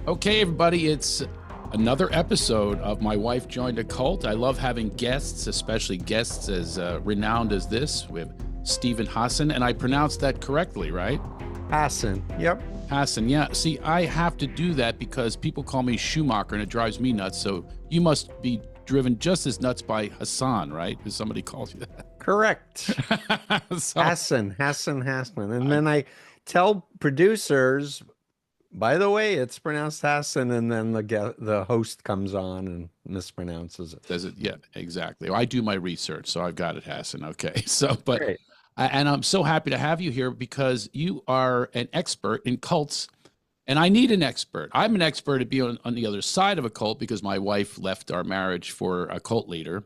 Okay, everybody, it's another episode of My Wife Joined a Cult. I love having guests, especially guests as renowned as this. We have Stephen Hassan, and I pronounced that correctly, right? Hassan. Yep. Hassan, yeah. See, I have to do that because people call me Schumacher, and it drives me nuts. So you must be driven just as nuts by Hassan, right? Because somebody calls you Correct. that. So, Hassan. And then I tell producers, by the way, it's pronounced Hassan, and then the host comes on and mispronounces it. does it? Yeah, exactly. Well, I do my research, so I've got it, Hassan. Okay. So, but Great. and I'm so happy to have you here because you are an expert in cults, and I need an expert. I'm an expert at being on the other side of a cult because my wife left our marriage for a cult leader,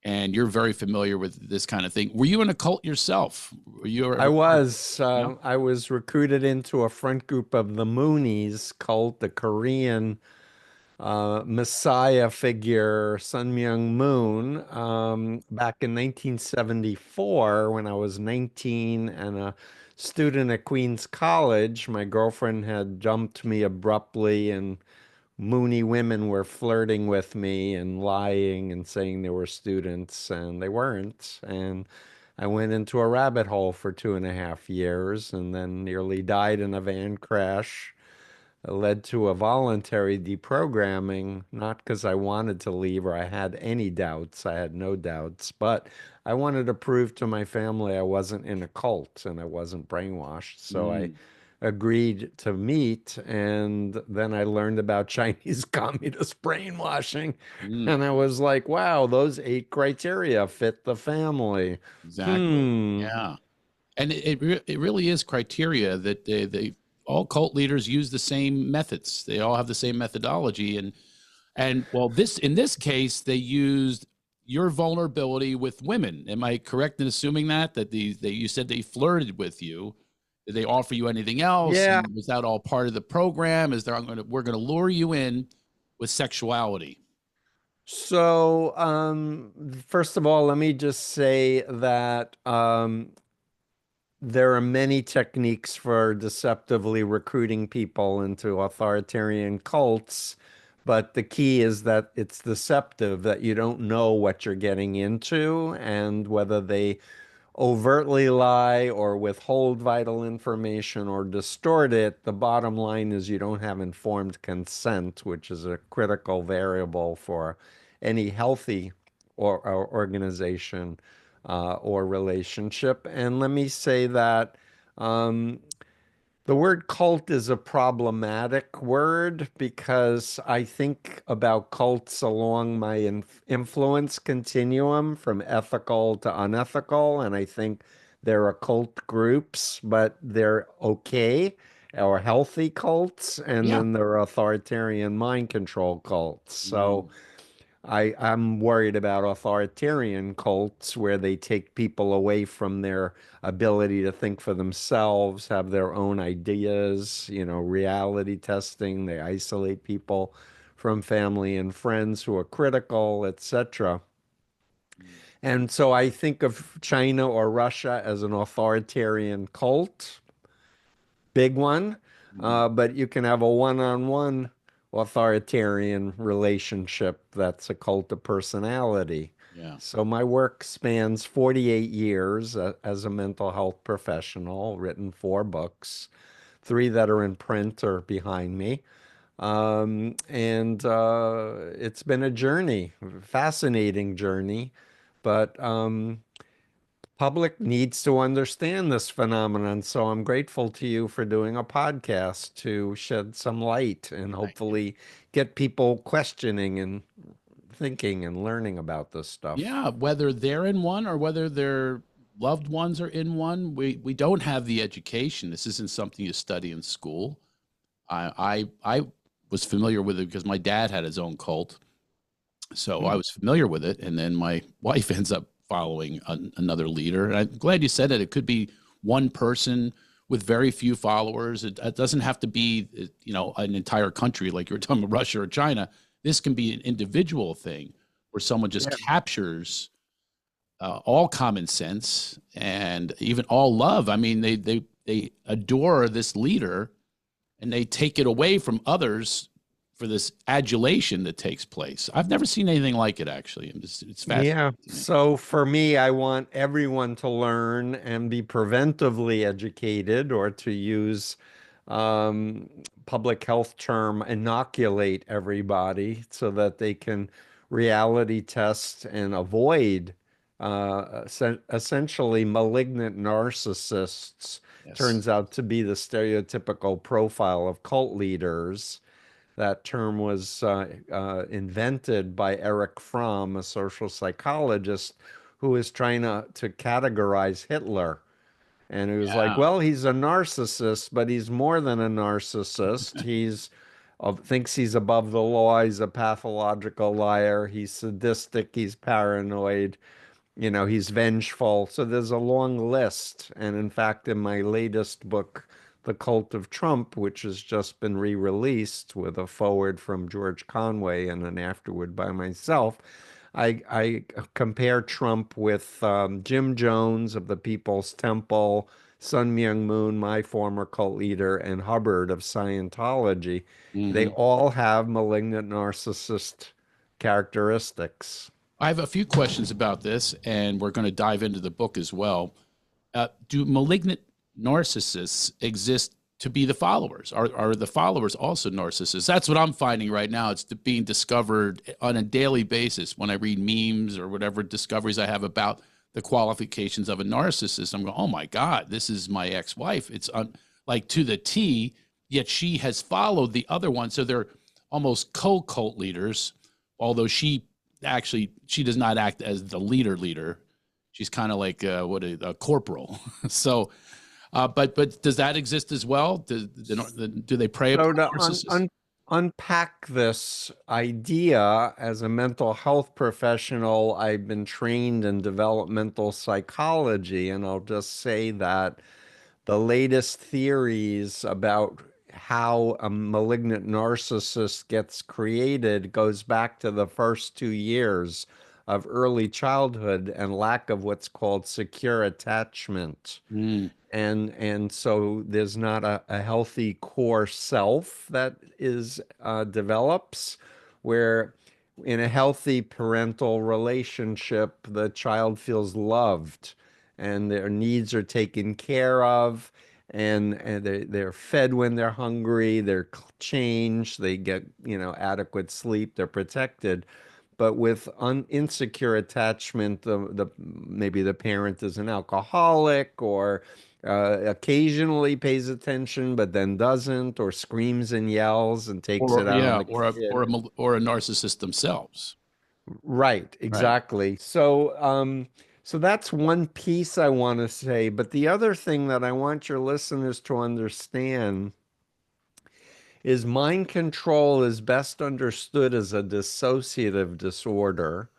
and you're very familiar with this kind of thing. Were you in a cult yourself? Were you I ever? was Yeah. I was recruited into a front group of the Moonies cult, the Korean Messiah figure, Sun Myung Moon, back in 1974 when I was 19 and a student at Queens College. My girlfriend had dumped me abruptly, and Mooney women were flirting with me and lying and saying they were students, and they weren't. And I went into a rabbit hole for 2.5 years and then nearly died in a van crash. It led to a voluntary deprogramming, not because I wanted to leave or I had any doubts. I had no doubts, but I wanted to prove to my family I wasn't in a cult and I wasn't brainwashed. So I Mm, agreed to meet, and then I learned about Chinese communist brainwashing. mm, And I was like, wow, those 8 criteria fit the family. exactly. Hmm. Yeah. And it really is criteria that they all cult leaders use the same methods. They all have the same methodology, and well, this in this case they used your vulnerability with women. Am I correct in assuming that you said they flirted with you? Did they offer you anything else? Yeah. And was that all part of the program? Is there we're going to lure you in with sexuality? So, first of all, let me just say that there are many techniques for deceptively recruiting people into authoritarian cults, but the key is that it's deceptive, that you don't know what you're getting into, and whether they overtly lie or withhold vital information or distort it, the bottom line is you don't have informed consent, which is a critical variable for any healthy or organization or relationship. And let me say that um, the word cult is a problematic word because I think about cults along my influence continuum from ethical to unethical. And I think there are cult groups, but they're okay or healthy cults. And Yeah. then there are authoritarian mind control cults. So Mm, I'm worried about authoritarian cults where they take people away from their ability to think for themselves, have their own ideas, reality testing. They isolate people from family and friends who are critical, etc. mm, And so I think of China or Russia as an authoritarian cult, big one, mm. but you can have a one-on-one authoritarian relationship that's a cult of personality. Yeah. So my work spans 48 years as a mental health professional, written 4 books, 3 that are in print or behind me. And it's been a journey, fascinating journey, but public needs to understand this phenomenon. So I'm grateful to you for doing a podcast to shed some light and Thank you. hopefully get people questioning and thinking and learning about this stuff. Yeah, whether they're in one or whether their loved ones are in one, we don't have the education. This isn't something you study in school. I was familiar with it because my dad had his own cult, so I Hmm. was familiar with it. And then my wife ends up following another leader. And I'm glad you said that it could be one person with very few followers. It doesn't have to be, an entire country like you were talking about Russia or China. This can be an individual thing where someone just Yeah. captures all common sense and even all love. I mean, they adore this leader, and they take it away from others for this adulation that takes place. I've never seen anything like it, actually. It's Yeah. fascinating to me. So for me, I want everyone to learn and be preventively educated, or to use um, public health term, inoculate everybody so that they can reality test and avoid essentially malignant narcissists. Yes. Turns out to be the stereotypical profile of cult leaders. That term was invented by Eric Fromm, a social psychologist who was trying to categorize Hitler. And he was like, Yeah. well, he's a narcissist, but he's more than a narcissist. He's thinks he's above the law. He's a pathological liar. He's sadistic. He's paranoid. He's vengeful. So there's a long list. And in fact, in my latest book, The Cult of Trump, which has just been re-released with a foreword from George Conway and an afterword by myself, I compare Trump with Jim Jones of the People's Temple, Sun Myung Moon, my former cult leader, and Hubbard of Scientology. They Hmm. all have malignant narcissist characteristics. I have a few questions about this, and we're going to dive into the book as well. Do malignant narcissists exist to be the followers? Are the followers also narcissists? That's what I'm finding right now. It's being discovered on a daily basis when I read memes or whatever discoveries I have about the qualifications of a narcissist. I'm going, oh my God, this is my ex-wife. It's like to the T, yet she has followed the other one. So they're almost co-cult leaders, although she does not act as the leader. She's kind of like a corporal. So, but does that exist as well? Do they prey So upon to narcissists? unpack this idea, as a mental health professional, I've been trained in developmental psychology, and I'll just say that the latest theories about how a malignant narcissist gets created goes back to the first 2 years of early childhood and lack of what's called secure attachment. Mm. And so there's not a healthy core self that is develops, where in a healthy parental relationship the child feels loved and their needs are taken care of, and they're fed when they're hungry, they're changed, they get adequate sleep, they're protected. But with insecure attachment, the maybe the parent is an alcoholic, or occasionally pays attention but then doesn't, or screams and yells and takes Or it out on yeah, the kid. or a narcissist themselves. Right, Right. exactly. So that's one piece I want to say. But the other thing that I want your listeners to understand is mind control is best understood as a dissociative disorder.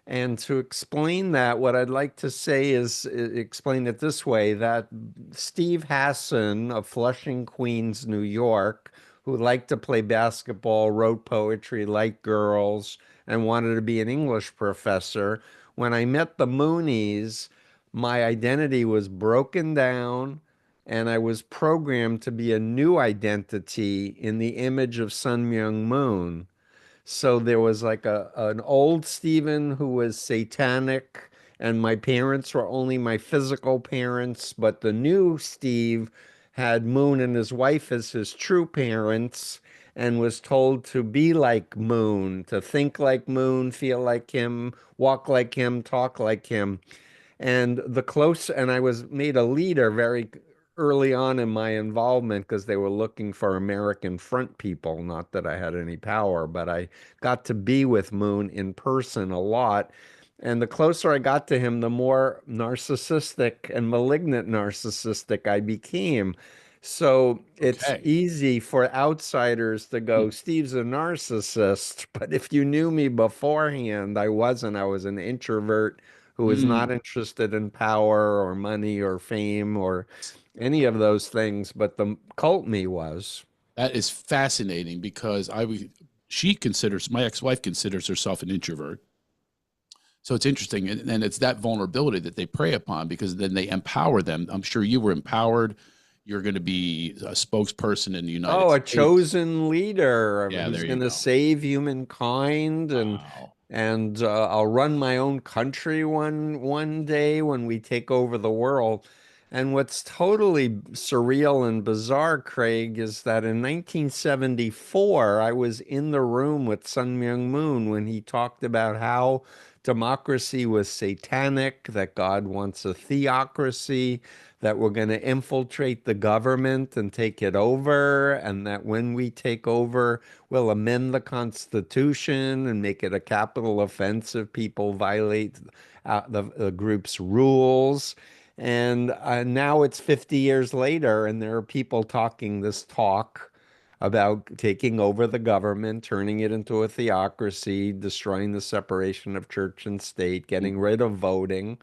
And to explain that, what I'd like to say is explain it this way: that Steve Hassan of Flushing, Queens, New York, who liked to play basketball, wrote poetry, liked girls, and wanted to be an English professor. When I met the Moonies, my identity was broken down, and I was programmed to be a new identity in the image of Sun Myung Moon. So there was like an old Stephen who was satanic, and my parents were only my physical parents, but the new Steve had Moon and his wife as his true parents, and was told to be like Moon, to think like Moon, feel like him, walk like him, talk like him. And I was made a leader very early on in my involvement, because they were looking for American front people. Not that I had any power, but I got to be with Moon in person a lot. And the closer I got to him, the more narcissistic and malignant narcissistic I became. So it's Okay. easy for outsiders to Hmm. go, Steve's a narcissist. But if you knew me beforehand, I wasn't. I was an introvert who was not Mm. interested in power or money or fame or any of those things, but the cult me was. That is fascinating because she considers, my ex-wife considers herself an introvert. So it's interesting, and it's that vulnerability that they prey upon, because then they empower them. I'm sure you were empowered you're going to be a spokesperson in the United Oh, a States. chosen leader Yeah, who's there you going to go. save humankind, Wow. and I'll run my own country one day when we take over the world. And what's totally surreal and bizarre, Craig, is that in 1974, I was in the room with Sun Myung Moon when he talked about how democracy was satanic, that God wants a theocracy, that we're going to infiltrate the government and take it over, and that when we take over, we'll amend the Constitution and make it a capital offense if people violate the group's rules. And now it's 50 years later, and there are people talking this talk about taking over the government, turning it into a theocracy, destroying the separation of church and state, getting rid of voting.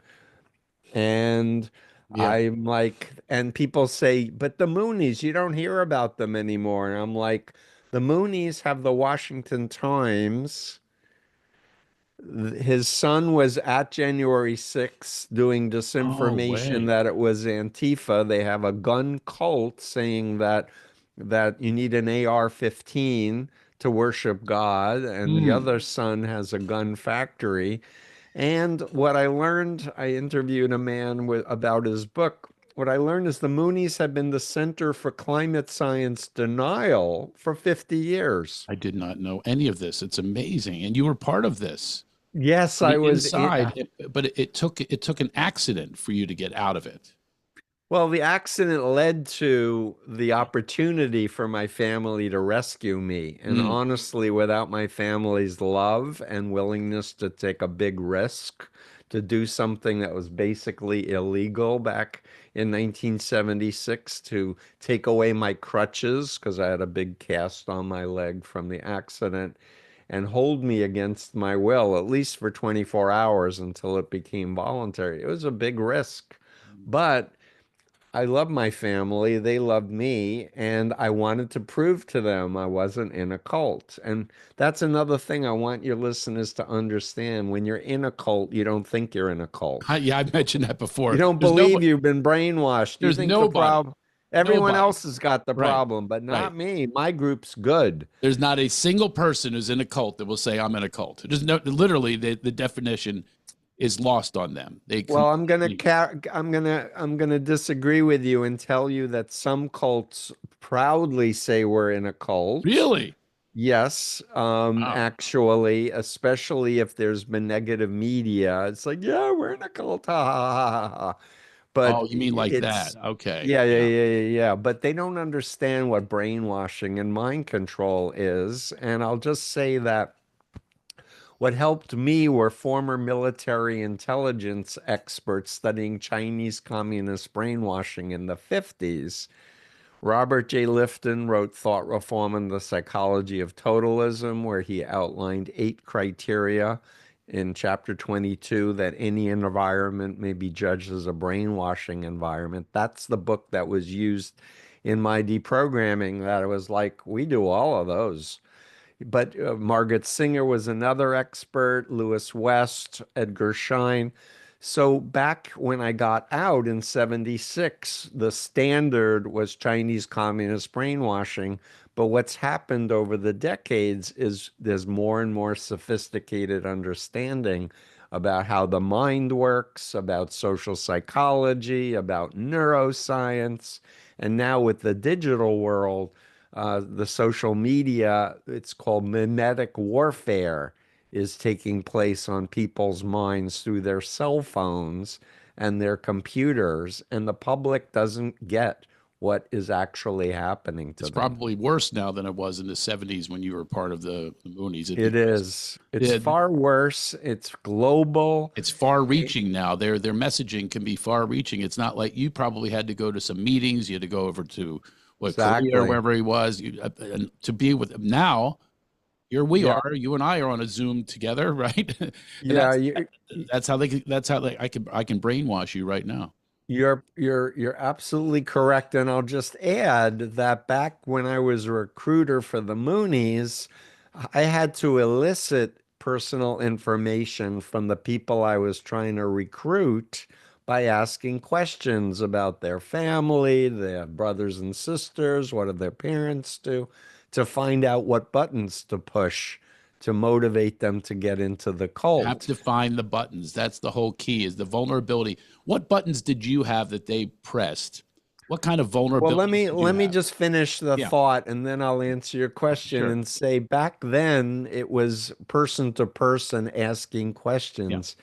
And Yeah. I'm like, and people say, but the Moonies, you don't hear about them anymore. And I'm like, the Moonies have the Washington Times. His son was at January 6th doing Oh, disinformation way. that it was Antifa. They have a gun cult saying that you need an AR-15 to worship God, and the Hmm. other son has a gun factory. And what I learned, I interviewed a man about his book. What I learned is the Moonies have been the Center for Climate Science Denial for 50 years. I did not know any of this. It's amazing. And you were part of this Yes, on I the was in. inside, but it took an accident for you to get out of it. Well, the accident led to the Yeah. opportunity for my family to rescue me. And Mm. honestly, without my family's love and willingness to take a big risk to do something that was basically illegal back in 1976, to take away my crutches because I had a big cast on my leg from the accident, and hold me against my will, at least for 24 hours until it became voluntary. It was a big risk. But I love my family. They loved me. And I wanted to prove to them I wasn't in a cult. And that's another thing I want your listeners to understand. When you're in a cult, you don't think you're in a cult. Yeah, I mentioned that You before. don't believe you've been brainwashed. You There's think the nobody, problem, everyone nobody. else has got the Right, problem, but right. not me. My group's good. There's not a single person who's in a cult that will say I'm in a cult. There's no, literally the definition is lost on them. They Well, completely I'm gonna disagree with you and tell you that some cults proudly say we're in a cult. really. Yes, Wow. actually, especially if there's been negative media, it's like, yeah, we're in a cult, ha ha ha ha. Ha. But Oh, you mean like that? Okay. yeah, yeah, Yeah. yeah, yeah, yeah. But they don't understand what brainwashing and mind control is. And I'll just say that what helped me were former military intelligence experts studying Chinese communist brainwashing in the 50s. Robert J. Lifton wrote Thought Reform and the Psychology of Totalism, where he outlined 8 criteria in chapter 22 that any environment may be judged as a brainwashing environment. That's the book that was used in my deprogramming, that it was like, we do all of those. But Margaret Singer was another expert, Lewis West, Edgar Schein. So back when I got out in 76, the standard was Chinese communist brainwashing. But what's happened over the decades is there's more and more sophisticated understanding about how the mind works, about social psychology, about neuroscience. And now with the digital world, the social media, it's called mimetic warfare, is taking place on people's minds through their cell phones and their computers, and the public doesn't get what is actually happening to It's them. probably worse now than it was in the 70s when you were part of the Moonies. It Because is. It's it, far worse. It's global. it's far reaching now. Their messaging can be far reaching. It's not like you probably had to go to some meetings. You had to go over to what Korea or Exactly. wherever he was. And to be with him now, here we Yeah. are. You and I are on a Zoom together, right? And Yeah. that's how they I can brainwash you right now. You're absolutely correct. And I'll just add that back when I was a recruiter for the Moonies, I had to elicit personal information from the people I was trying to recruit by asking questions about their family, their brothers and sisters, what do their parents do, to find out what buttons to push to motivate them to get into the Have cult. to find the buttons. That's the whole key, is the vulnerability. What buttons did you have that they pressed? What kind of Well, let vulnerabilities me did you let me have? just finish the Yeah, thought and then I'll answer your question sure. and say back then it was person to person asking Yeah. questions.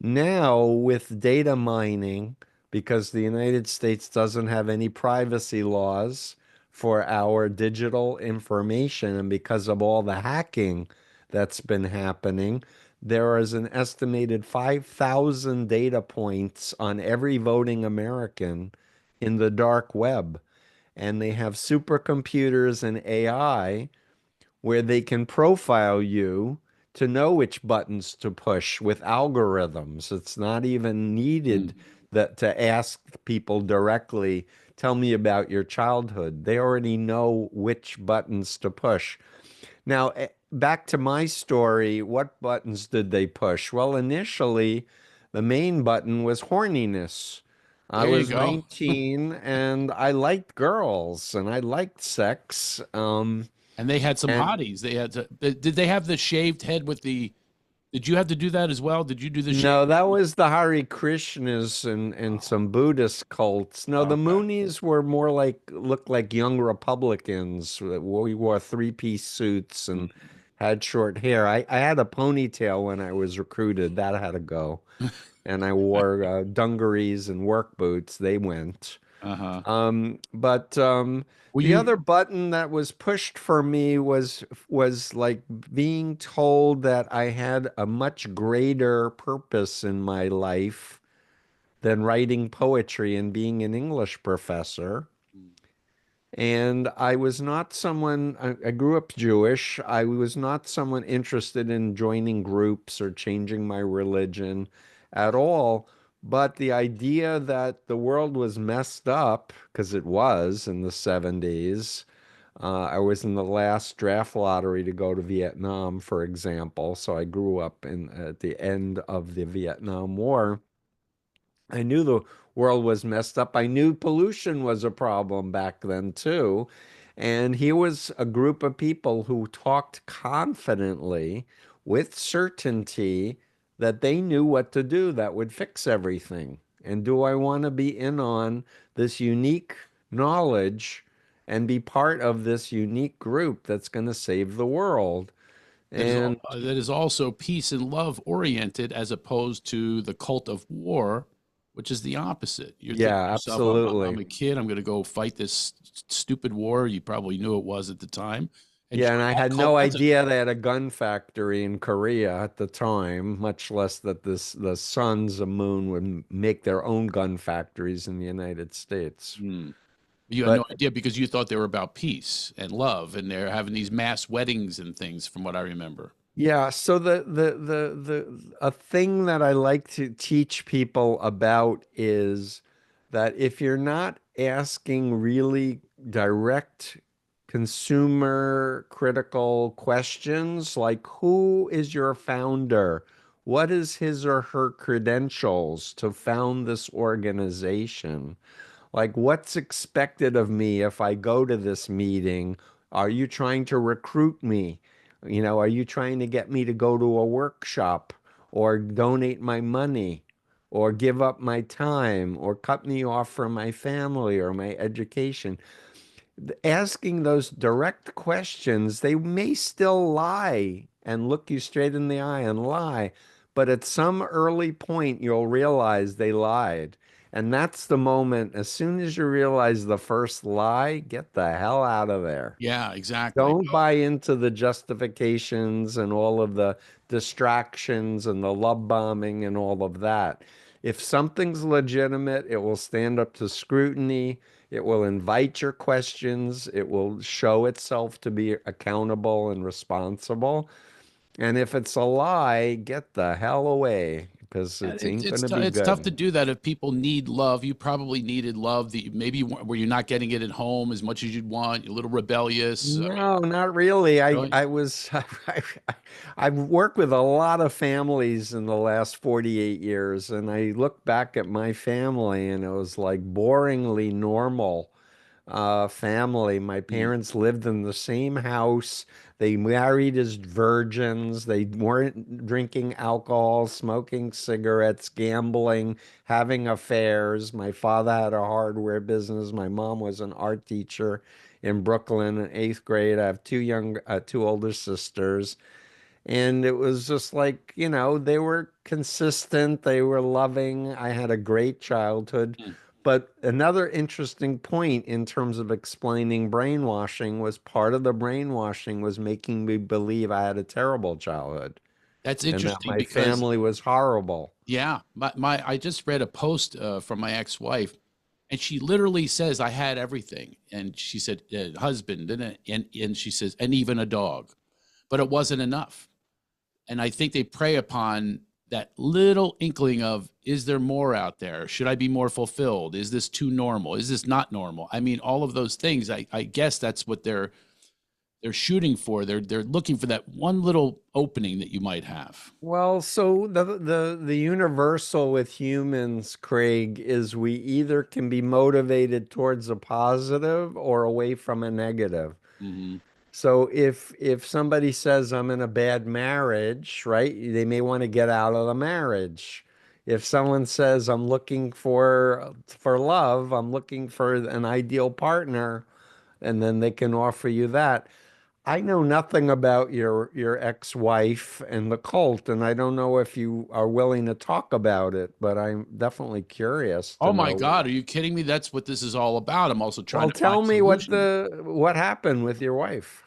Now, with data mining, because the United States doesn't have any privacy laws for our digital information, and because of all the hacking that's been happening, there is an estimated 5,000 data points on every voting American in the dark web. And they have supercomputers and AI where they can profile you to know which buttons to push with algorithms. It's not even needed Mm. that to ask people directly, tell me about your childhood. They already know which buttons to push. Now, back to my story, what buttons did they push? Well, initially, the main button was horniness. I There you was go. 19 and I liked girls and I liked sex. And they had some And hotties. They had to, did they have the shaved head with the, did you have to do that as well? Did you do the shaved no, that head? was the Hare Krishnas and Oh, some Buddhist cults. No, the okay. Moonies were more like looked like young Republicans. We wore three-piece suits and Mm. had short hair. I had a ponytail when I was recruited. That had to go. And I wore dungarees and work boots. They went. Uh-huh. But Were the you, other button that was pushed for me was like being told that I had a much greater purpose in my life than writing poetry and being an English professor. And I was not someone, I grew up Jewish. I was not someone interested in joining groups or changing my religion at all. But the idea that the world was messed up, because it was in the 70s, I was in the last draft lottery to go to Vietnam, for example. So I grew up at the end of the Vietnam War. I knew the world was messed up. I knew pollution was a problem back then too. And here was a group of people who talked confidently with certainty that they knew what to do that would fix everything. And do I want to be in on this unique knowledge and be part of this unique group that's going to save the world? And that is also peace and love oriented, as opposed to the cult of war, which is the opposite. You're thinking to yeah, yourself, I'm absolutely. a kid. I'm going to go fight this stupid war. You probably knew it was at the time, and Yeah, join and I that had cult. no That's a, idea they had a gun factory in Korea at the time, much less that the sons of Moon would make their own gun factories in the United States. hmm. You had no But idea because you thought they were about peace and love, and they're having these mass weddings and things, from what I remember. yeah, so the a thing that I like to teach people about is that if you're not asking really direct consumer critical questions like who is your founder? What is his or her credentials to found this organization? Like, what's expected of me if I go to this meeting? Are you trying to recruit me? Are you trying to get me to go to a workshop or donate my money or give up my time or cut me off from my family or my education? Asking those direct questions, they may still lie and look you straight in the eye and lie, but at some early point, you'll realize they lied. And that's the moment, as soon as you realize the first lie, get the hell out of there. Yeah, exactly. Don't buy into the justifications and all of the distractions and the love bombing and all of that. If something's legitimate, it will stand up to scrutiny. It will invite your questions. It will show itself to be accountable and responsible. And if it's a lie, get the hell away because Yeah, it ain't going to be it's tough to good. do that if people need love. You probably needed love that maybe where you're not getting it at home as much as you'd want. You're a little rebellious. I mean, No, not really. really? I was I've worked with a lot of families in the last 48 years, and I look back at my family and it was like boringly normal family. My Mm, parents lived in the same house. They married as virgins. They weren't drinking alcohol, smoking cigarettes, gambling, having affairs. My father had a hardware business. My mom was an art teacher in Brooklyn in eighth grade. I have two older sisters. And it was just like, they were consistent, they were loving. I had a great childhood. mm. But another interesting point in terms of explaining brainwashing was part of the brainwashing was making me believe I had a terrible childhood That's and that interesting my because family was horrible. yeah, my I just read a post from my ex-wife, and she literally says I had everything, and she said husband and she says and even a dog, but it wasn't enough. And I think they prey upon that little inkling of, is there more out there? Should I be more fulfilled? Is this too normal? Is this not normal? I mean, all of those things. I guess that's what they're shooting for. They're looking for that one little opening that you might have. Well, so the universal with humans, Craig, is we either can be motivated towards a positive or away from a negative. Hmm. So if somebody says I'm in a bad marriage, right, they may want to get out of the marriage. If someone says I'm looking for love, I'm looking for an ideal partner, and then they can offer you that. I know nothing about your ex-wife and the cult, and I don't know if you are willing to talk about it, but I'm definitely curious to Oh my know. God, are you kidding me? That's what this is all about. I'm also trying Well, to find tell me solutions. what happened with your wife.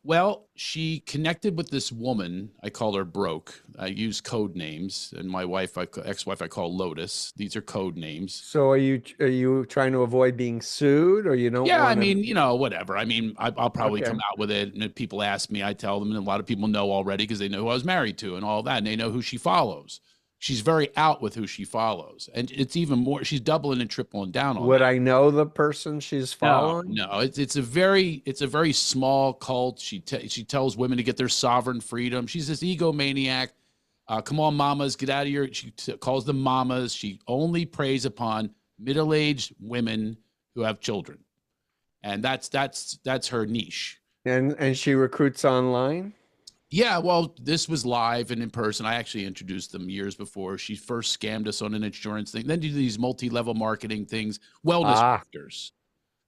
Well, she connected with this woman. I call her Broke. I use code names, and my wife, ex-wife, I call Lotus. These are code names. So are you trying to avoid being sued or you don't Yeah, I want to? mean, whatever. I mean, I'll probably come Okay. out with it, and if people ask me, I tell them, and a lot of people know already because they know who I was married to and all that, and they know who she follows. She's very out with who she follows, and it's even more. She's doubling and tripling down on Would that. I know the person she's No, following? no, it's a very small cult. She tells women to get their sovereign freedom. She's this egomaniac. Come on, mamas, get out of your. She calls them mamas. She only preys upon middle-aged women who have children, and that's her niche. And she recruits online? Yeah, well, this was live and in person. I actually introduced them years before. She first scammed us on an insurance thing. Then do these multi-level marketing things, wellness Ah, grifters.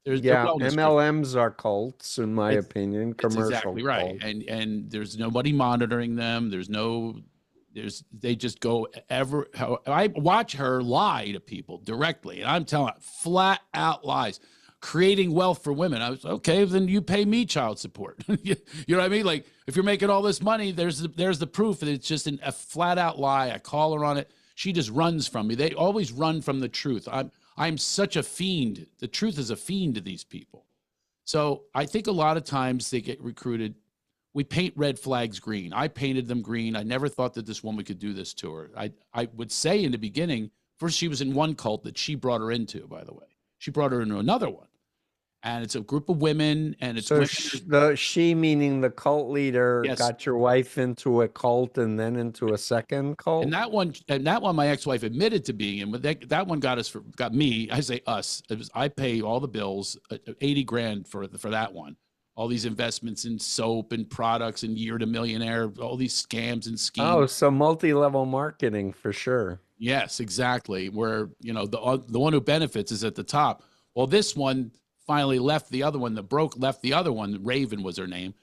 They're yeah. wellness grifters. MLMs are cults, in my It's opinion, it's commercial exactly right. cults. And there's nobody monitoring them. They just go ever. I watch her lie to people directly, and I'm telling flat out lies, creating wealth for women. I was okay. Then you pay me child support. You know what I mean? Like if you're making all this money, there's the proof that it's just a flat out lie. I call her on it. She just runs from me. They always run from the truth. I'm such a fiend. The truth is a fiend to these people. So I think a lot of times they get recruited. We paint red flags green. I painted them green. I never thought that this woman could do this to her. I would say in the beginning, first she was in one cult that she brought her into, by the way. She brought her into another one. And it's a group of women, and it's So women. she meaning the cult leader Yes. got your wife into a cult and then into a second And cult? that one, my ex-wife admitted to being in, but that one got me. I say us. I pay all the bills, 80 grand for that one. All these investments in soap and products and Year to Millionaire, all these scams and Oh, schemes. so multi-level marketing for sure. Yes, exactly. Where the one who benefits is at the top. Well, this one finally left the other one. The Broke left the other one. Raven was her name.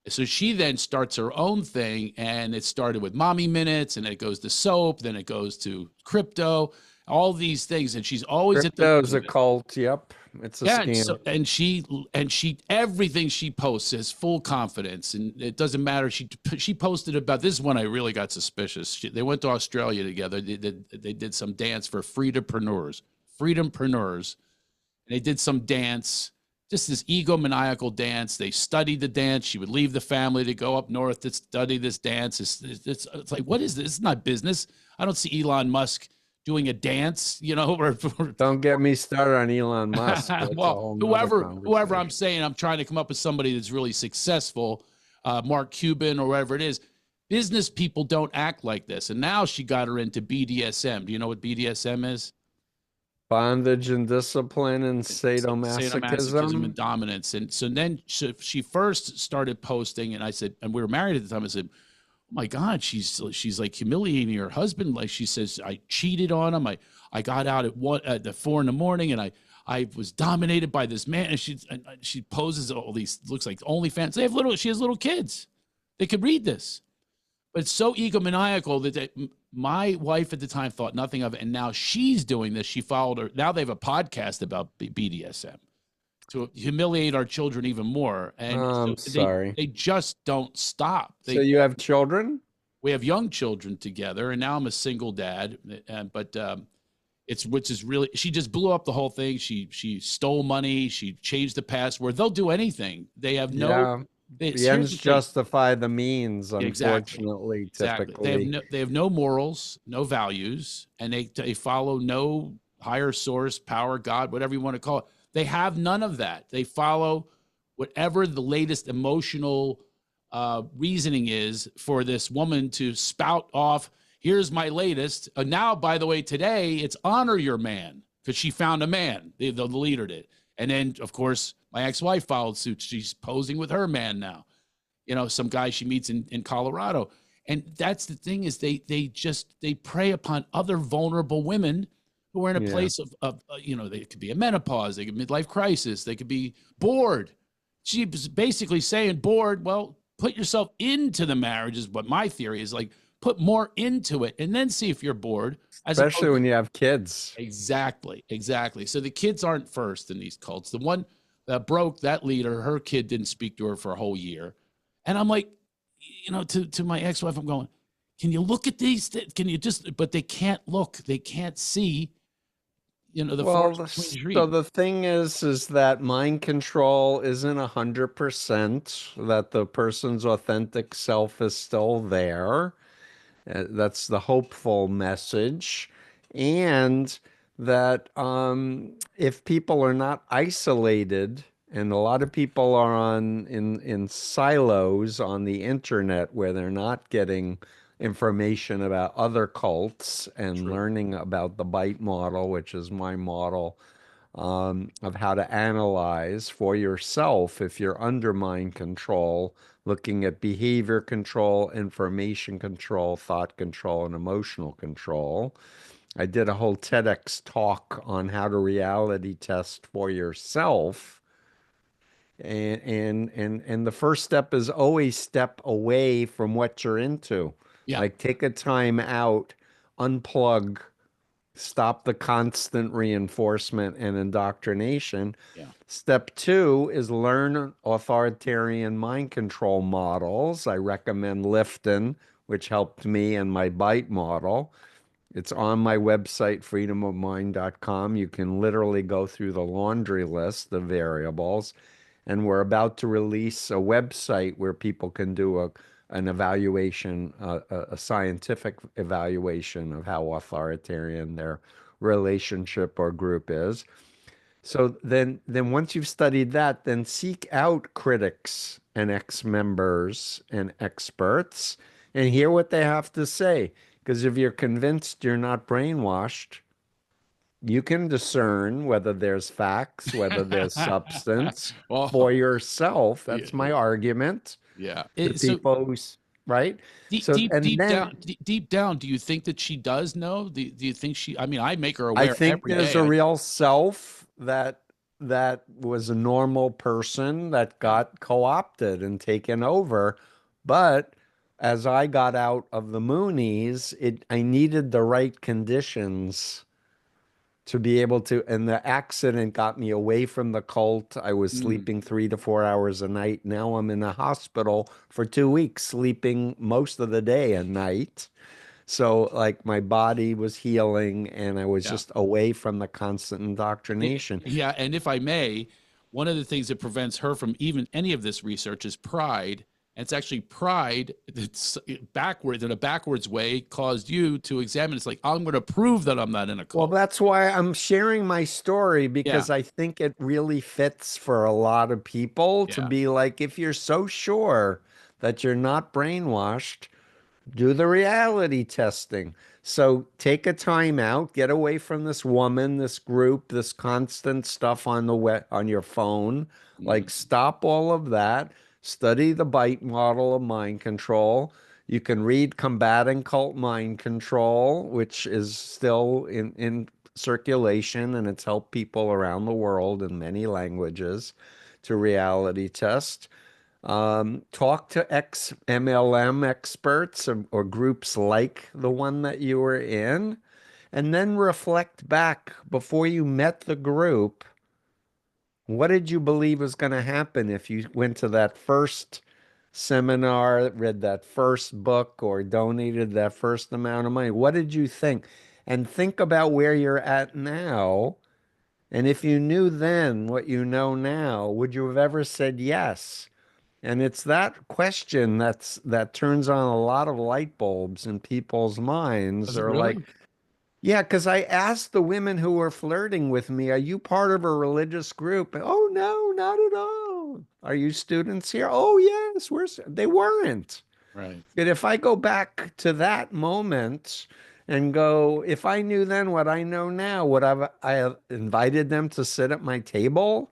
So she then starts her own thing, and it started with mommy minutes, and it goes to soap, then it goes to crypto, all these things, and she's always at the Crypto root is of a it. cult. Yep. It's a Yeah, scam. and she everything she posts has full confidence, and it doesn't matter. She posted about this is when I really got suspicious. They went to Australia together. They did some dance for freedompreneurs, and they did some dance, just this egomaniacal dance. They studied the dance. She would leave the family to go up north to study this dance. It's like, what is this? It's not business. I don't see Elon Musk doing a dance, you know, or Don't get me started on Elon Musk. That's a well, whole nother whoever I'm conversation. saying, I'm trying to come up with somebody that's really successful, Mark Cuban or whatever it is. Business people don't act like this. And now she got her into BDSM. Do you know what BDSM is? Bondage and discipline and Sadomasochism and sadomasochism. dominance. And so then she first started posting, and I said, and we were married at the time. I said, "Oh my God, she's like humiliating her husband." Like she says, "I cheated on him. I got out at the 4 a.m. and I was dominated by this man." And she poses all these, looks like OnlyFans. She has little kids. They could read this. But it's so egomaniacal that my wife at the time thought nothing of it. And now she's doing this. She followed her. Now they have a podcast about BDSM to humiliate our children even more. And so I'm sorry. they just don't stop. So you have children? We have young children together, and now I'm a single dad. But which is really, she just blew up the whole thing. She stole money. She changed the password. They'll do anything. They have no. The ends justify the means, Exactly. unfortunately, Exactly. typically. They have no morals, no values, and they follow no higher source, power, God, whatever you want to call it. They have none of that. They follow whatever the latest emotional reasoning is for this woman to spout off. Here's my latest. Now, by the way, today it's honor your man, because she found a man. The leader did. And then, of course, my ex-wife followed suit. She's posing with her man now, you know, some guy she meets in Colorado. And that's the thing, is they prey upon other vulnerable women who are in a place of you know, they could be a menopause, they could be midlife crisis, they could be bored. She's basically saying, bored, well, put yourself into the marriage is what my theory is. Like, put more into it and then see if you're bored. Especially when you have kids. Exactly. So the kids aren't first in these cults. The one that broke, that leader, her kid didn't speak to her for a whole year. And I'm like, you know, to my ex-wife, I'm going, can you look at these? Can you just, but they can't look. They can't see, you know, the forest between the trees. So the thing is that mind control isn't 100%, that the person's authentic self is still there. That's the hopeful message. And that if people are not isolated, and a lot of people are in silos on the internet where they're not getting information about other cults and True. learning about the bite model, which is my model of how to analyze for yourself if you're under mind control, looking at behavior control, information control, thought control, and emotional control. I did a whole TEDx talk on how to reality test for yourself. And the first step is always step away from what you're into. Yeah. Like take a time out, unplug, stop the constant reinforcement and indoctrination. Yeah. Step two is learn authoritarian mind control models. I recommend Lifton, which helped me in my bite model. It's on my website, freedomofmind.com. You can literally go through the laundry list of variables. And we're about to release a website where people can do an evaluation, a scientific evaluation of how authoritarian their relationship or group is. So then once you've studied that, then seek out critics and ex-members and experts and hear what they have to say. Because if you're convinced you're not brainwashed, you can discern whether there's facts, whether there's substance for Oh, yourself. yeah. That's my argument Yeah. to So people who's right. So, and then deep down, do you think that she does know? Do you think she, I mean, I make her I aware think every there's day. a real self that was a normal person that Yeah. got co-opted and taken over. But as I got out of the Moonies, I needed the right conditions to be able to, and the accident got me away from the cult. I was Mm, sleeping 3 to 4 hours a night. Now I'm in a hospital for 2 weeks, sleeping most of the day and night. So, like, my body was healing and I was yeah. just away from the constant indoctrination. Yeah. And if I may, one of the things that prevents her from even any of this research is pride And it's actually pride that's backwards, in a backwards way, caused you to examine. It's like, I'm going to prove that I'm not in a Well, cult. that's why I'm sharing my story Yeah. because I think it really fits for a lot of people to Yeah. be like, if you're so sure that you're not brainwashed, do the reality testing. So take a time out, get away from this woman, this group, this constant stuff on the on your phone. Like Mhm. stop all of that. Study the bite model of mind control. You can read Combating Cult Mind Control, which is still in circulation, and it's helped people around the world in many languages to reality test. Talk to ex MLM experts or groups like the one that you were in, and then reflect back before you met the group. What did you believe was going to happen if you went to that first seminar, read that first book, or donated that first amount of money? What did you think? And think about where you're at now. And if you knew then what you know now, would you have ever said yes? And it's that question that turns on a lot of light bulbs in people's minds. Does it Are like, really? yeah, because I asked the women who were flirting with me, "Are you part of a religious group?" Oh, no, not at all. Are you students here? Oh, yes, they weren't. Right. But if I go back to that moment and go, if I knew then what I know now, I have invited them to sit at my table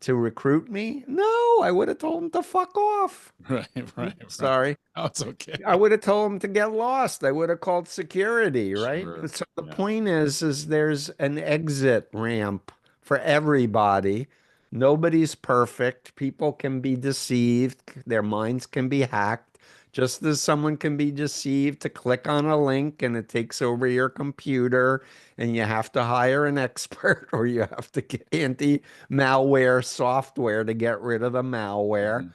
to recruit me? No, I would have told them to fuck off. Right. Right. Right. Sorry. Oh, it's okay. I would have told them to get lost. I would have called security, right? Sure. So the Yeah. point is there's an exit ramp for everybody. Nobody's perfect. People can be deceived. Their minds can be hacked. Just as someone can be deceived to click on a link and it takes over your computer and you have to hire an expert or you have to get anti-malware software to get rid of the malware. Mhm.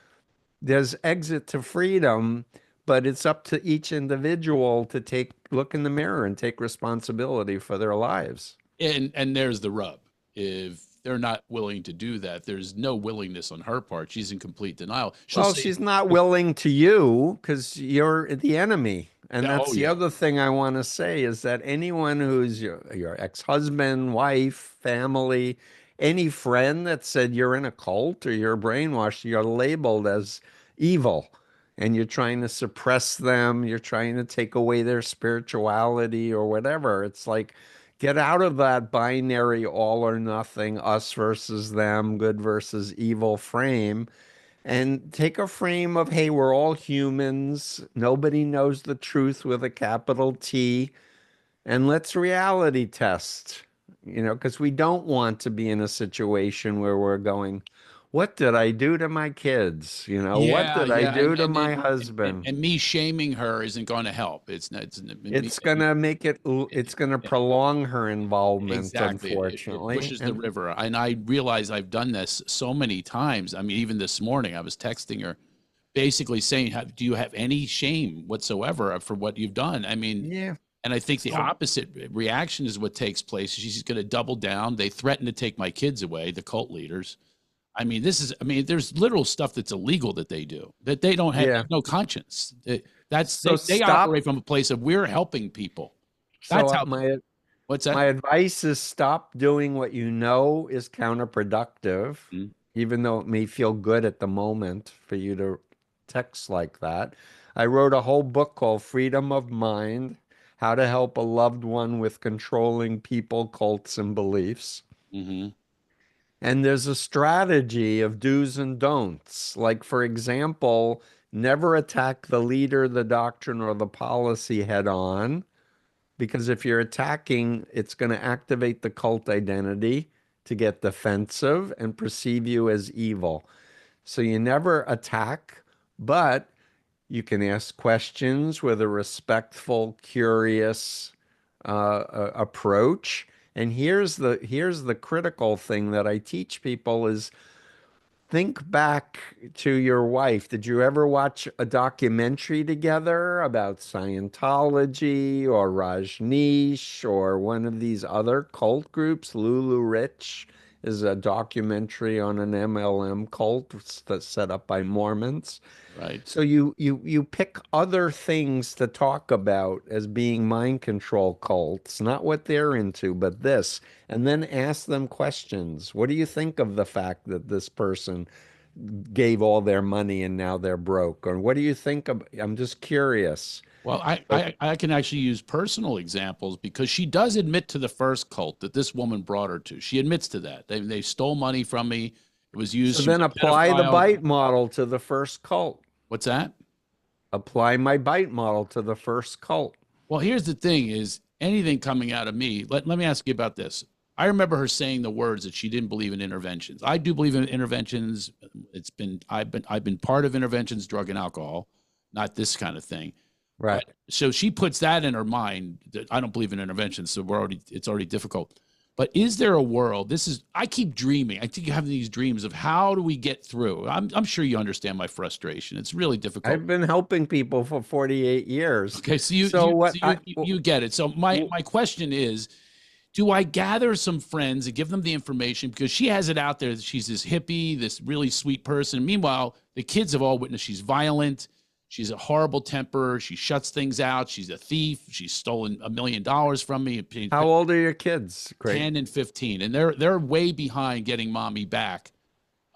There's exit to freedom, but it's up to each individual to look in the mirror and take responsibility for their lives. And there's the rub. If they're not willing to do that, there's no willingness on her part. She's in complete denial. She'll Well, say, she's not willing to you because you're the enemy. And "Oh that's the yeah, other thing I want to say is that anyone who's your ex-husband, wife, family, any friend that said you're in a cult or you're brainwashed, you're labeled as evil. And you're trying to suppress them, you're trying to take away their spirituality or whatever. It's like, get out of that binary all or nothing, us versus them, good versus evil frame and take a frame of, hey, we're all humans. Nobody knows the truth with a capital T. And let's reality test, because we don't want to be in a situation where we're going, what did I do to my kids? What yeah, did I yeah," do to my husband? and me shaming her isn't going to help. It's me, It's gonna make it's gonna yeah, prolong her involvement, exactly. It unfortunately. pushes the And river, and I realize I've done this so many times. I mean, even this morning, I was texting her, basically saying, "Do you have any shame whatsoever for what you've done?" I mean, yeah. and I think the So opposite reaction is what takes place. She's going to double down. They threaten to take my kids away, the cult leaders. I mean, there's literal stuff that's illegal that they do, that they don't have yeah. no conscience. That's So they stop. operate from a place of we're helping people. So That's how. my What's that? My advice is stop doing what you know is counterproductive, Mm, even though it may feel good at the moment for you to text like that. I wrote a whole book called Freedom of Mind: How to Help a Loved One with Controlling People, Cults, and Beliefs. hmm And there's a strategy of do's and don'ts. Like, for example, never attack the leader, the doctrine, or the policy head on because if you're attacking, it's going to activate the cult identity to get defensive and perceive you as evil. So you never attack, but you can ask questions with a respectful, curious approach. And here's the critical thing that I teach people is think back to your wife. Did you ever watch a documentary together about Scientology or Rajneesh or one of these other cult groups, Lulu Rich is a documentary on an MLM cult that's set up by Mormons. Right. So you pick other things to talk about as being mind control cults, not what they're into, but this, and then ask them questions. What do you think of the fact that this person gave all their money and now they're broke? Or what do you think of, I'm just curious. Well, So, I can actually use personal examples because she does admit to the first cult that this woman brought her to. She admits to that. They stole money from me. It was used. so She was then a apply the pedophile. bite model to the first cult. What's that? Apply my bite model to the first cult. Well, here's the thing is anything coming out of me, let me ask you about this. I remember her saying the words that she didn't believe in interventions. I do believe in interventions. I've been part of interventions, drug and alcohol, not this kind of thing. Right. But so she puts that in her mind that I don't believe in interventions, so it's already difficult. But is there a world? I keep dreaming. I keep having these dreams of how do we get through? I'm sure you understand my frustration. It's really difficult. I've been helping people for 48 years. Okay, so So what you get it. So my question is, do I gather some friends and give them the information because she has it out there that she's this hippie, this really sweet person. Meanwhile, the kids have all witnessed she's violent, she's a horrible temper, she shuts things out, she's a thief, she's stolen $1 million from me. how old are your kids? Great. 10 and 15, and they're way behind getting mommy back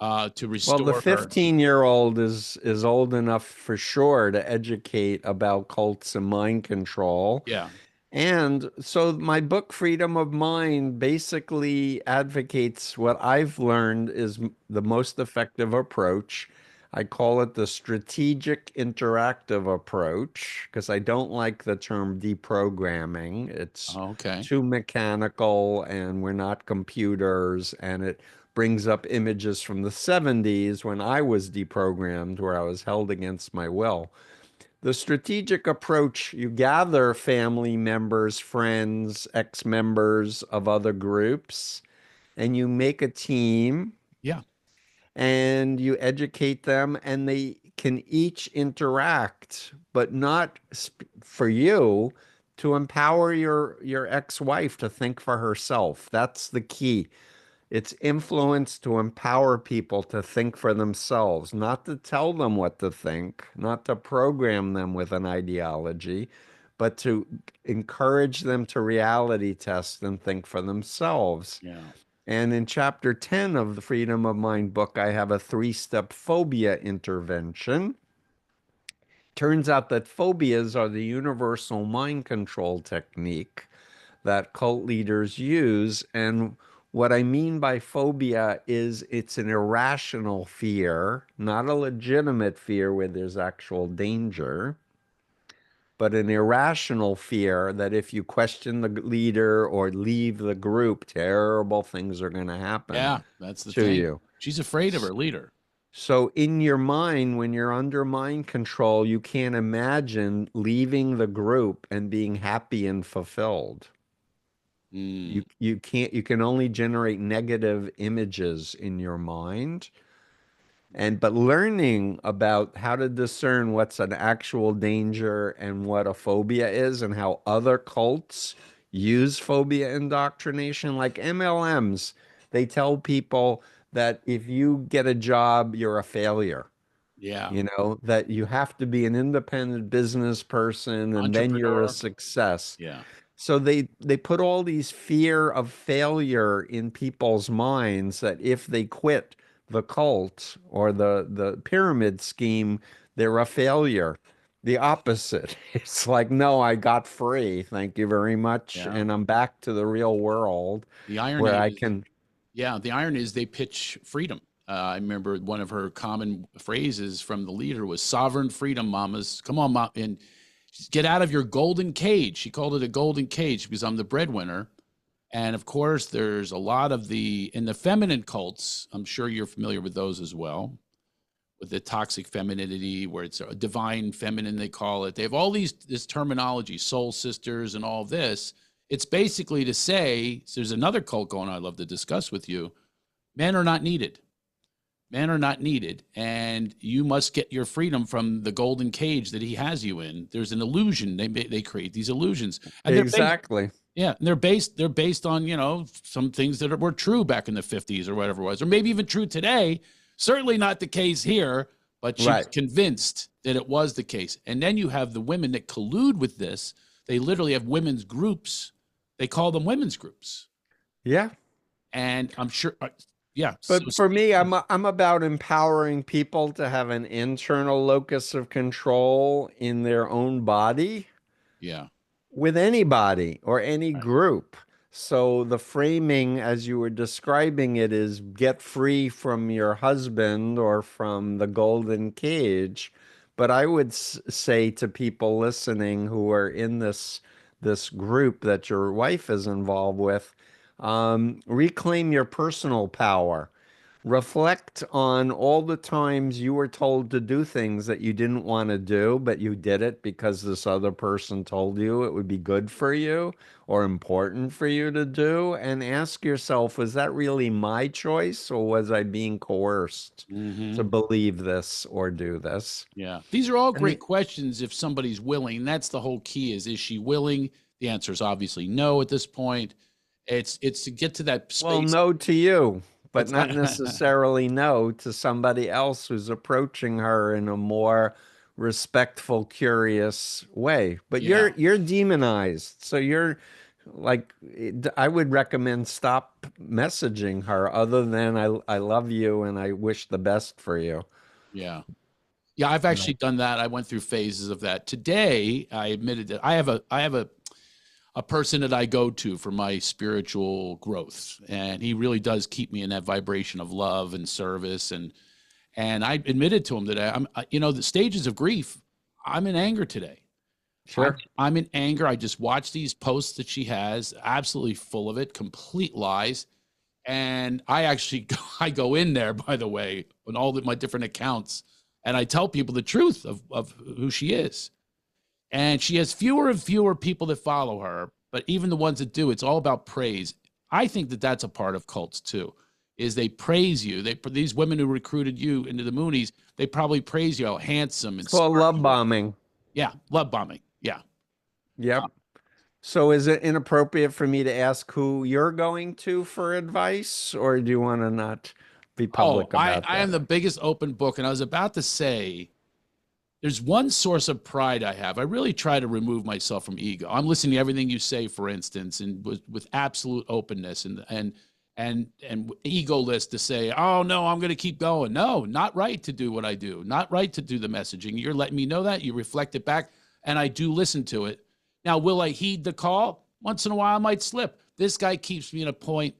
to Well, the restore her. 15-year-old is old enough for sure to educate about cults and mind control. Yeah, And so my book, Freedom of Mind, basically advocates what I've learned is the most effective approach. I call it the strategic interactive approach because I don't like the term deprogramming. It's okay. too mechanical and we're not computers, and it brings up images from the 70s when I was deprogrammed, where I was held against my will. The strategic approach, you gather family members, friends, ex-members of other groups, and you make a team Yeah, and you educate them, and they can each interact, but not for you to empower your ex-wife to think for herself. That's the key. It's influence to empower people to think for themselves, not to tell them what to think, not to program them with an ideology, but to encourage them to reality test and think for themselves. yeah, And in chapter 10 of the Freedom of Mind book, I have a three-step phobia intervention. Turns out that phobias are the universal mind control technique that cult leaders use. And what I mean by phobia is it's an irrational fear, not a legitimate fear where there's actual danger, but an irrational fear that if you question the leader or leave the group, terrible things are going to happen yeah. That's the to thing. you. She's afraid of her leader. So in your mind, when you're under mind control, you can't imagine leaving the group and being happy and fulfilled. Mm, You can't, you can only generate negative images in your mind. And but learning about how to discern what's an actual danger and what a phobia is and how other cults use phobia indoctrination, like MLMs, they tell people that if you get a job, you're a failure. yeah, You know, that you have to be an independent business person and then you're a entrepreneur. success. Yeah, So they put all these fear of failure in people's minds that if they quit the cult or the pyramid scheme, they're a failure. The opposite. It's like, no, I got free. Thank you very much. yeah. And I'm back to the real world The where irony I is, can. yeah, the irony is they pitch freedom. I remember one of her common phrases from the leader was "sovereign freedom, mamas. Come on, mom, and get out of your golden cage." She called it a golden cage because I'm the breadwinner. And of course, there's a lot of in the feminine cults. I'm sure you're familiar with those as well, with the toxic femininity, where it's a divine feminine, they call it. They have all this terminology, soul sisters, and all this. It's basically to say, so there's another cult going on I'd love to discuss with you. Men are not needed. Men are not needed, and you must get your freedom from the golden cage that he has you in. There's an illusion. They create these illusions, and they're based, Exactly. Yeah, and they're based on, some things that were true back in the 50s or whatever it was, or maybe even true today. Certainly not the case here, but she was Right. convinced that it was the case. And then you have the women that collude with this. They literally have women's groups. They call them women's groups. Yeah. And I'm sure, yeah. So But for me, I'm about empowering people to have an internal locus of control in their own body yeah, with anybody or any right. group. So the framing, as you were describing it, is get free from your husband or from the golden cage. But I would say to people listening who are in this group that your wife is involved with, reclaim your personal power. Reflect on all the times you were told to do things that you didn't want to do, but you did it because this other person told you it would be good for you or important for you to do. And ask yourself, was that really my choice or was I being coerced to Hmm. believe this or do this? Yeah. These are all And great questions if somebody's willing. That's the whole key is she willing? The answer is obviously no at this point. It's to get to that well, space. no to you, but What's not that? necessarily no to somebody else who's approaching her in a more respectful, curious way. But Yeah. you're demonized, so you're like I would recommend stop messaging her other than I love you and I wish the best for you. Yeah. Yeah, I've actually done that. I went through phases of that. Today, I admitted that I have a person that I go to for my spiritual growth, and he really does keep me in that vibration of love and service. And I admitted to him that the stages of grief. I'm in anger today. Sure. I'm in anger. I just watch these posts that she has, absolutely full of it, complete lies. And I actually I go in there, by the way, on all my different accounts, and I tell people the truth of who she is. And she has fewer and fewer people that follow her, but even the ones that do, it's all about praise. I think that that's a part of cults too, is they praise you. These women who recruited you into the Moonies, they probably praise you how handsome It's and called smart love you are. bombing. Yeah, love bombing. Yeah. Yep. So is it inappropriate for me to ask who you're going to for advice, or do you want to not be Oh, public I about I am that? the biggest open book, and I was about to say there's one source of pride I have. I really try to remove myself from ego. I'm listening to everything you say, for instance, and with absolute openness and egoless to say, "Oh no, I'm going to keep going." No, not right to do what I do. Not right to do the messaging. You're letting me know that. You reflect it back, and I do listen to it. Now, will I heed the call? Once in a while, I might slip. This guy keeps me in a point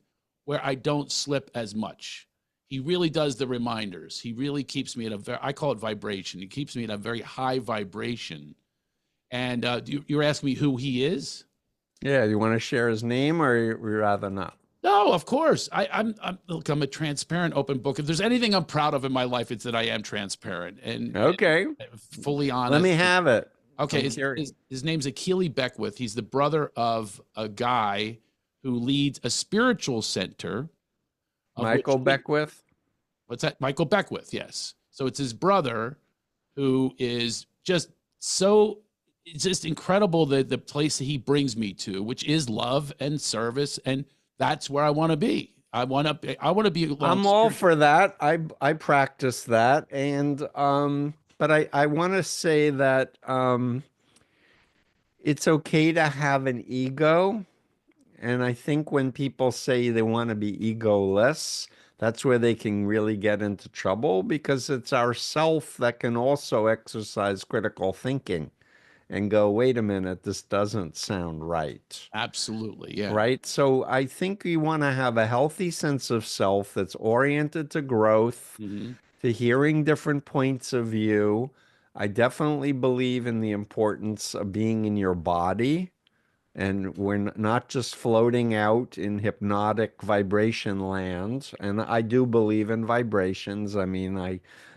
where I don't slip as much. He really does the reminders. He really keeps me at I call it vibration. He keeps me at a very high vibration. And you're asking me who he is? Yeah, you want to share his name or you rather not? No, of course. Look, I'm a transparent, open book. If there's anything I'm proud of in my life, it's that I am transparent and Okay, fully let me honest. have it. Okay, I'm curious. his name's Akili Beckwith. He's the brother of a guy who leads a spiritual center, of which Michael Beckwith. what's that? Michael Beckwith, yes. So it's his brother who is just so it's just incredible the place that he brings me to, which is love and service, and that's where I want to be. I want to be along I'm all spiritual. for that. I practice that, and but I want to say that it's okay to have an ego. And I think when people say they want to be egoless, that's where they can really get into trouble because it's our self that can also exercise critical thinking and go, wait a minute, this doesn't sound right. Absolutely, yeah. Right. So I think you want to have a healthy sense of self that's oriented to growth, Hmm. to hearing different points of view. I definitely believe in the importance of being in your body and we're not just floating out in hypnotic vibration lands. And I do believe in vibrations. I mean,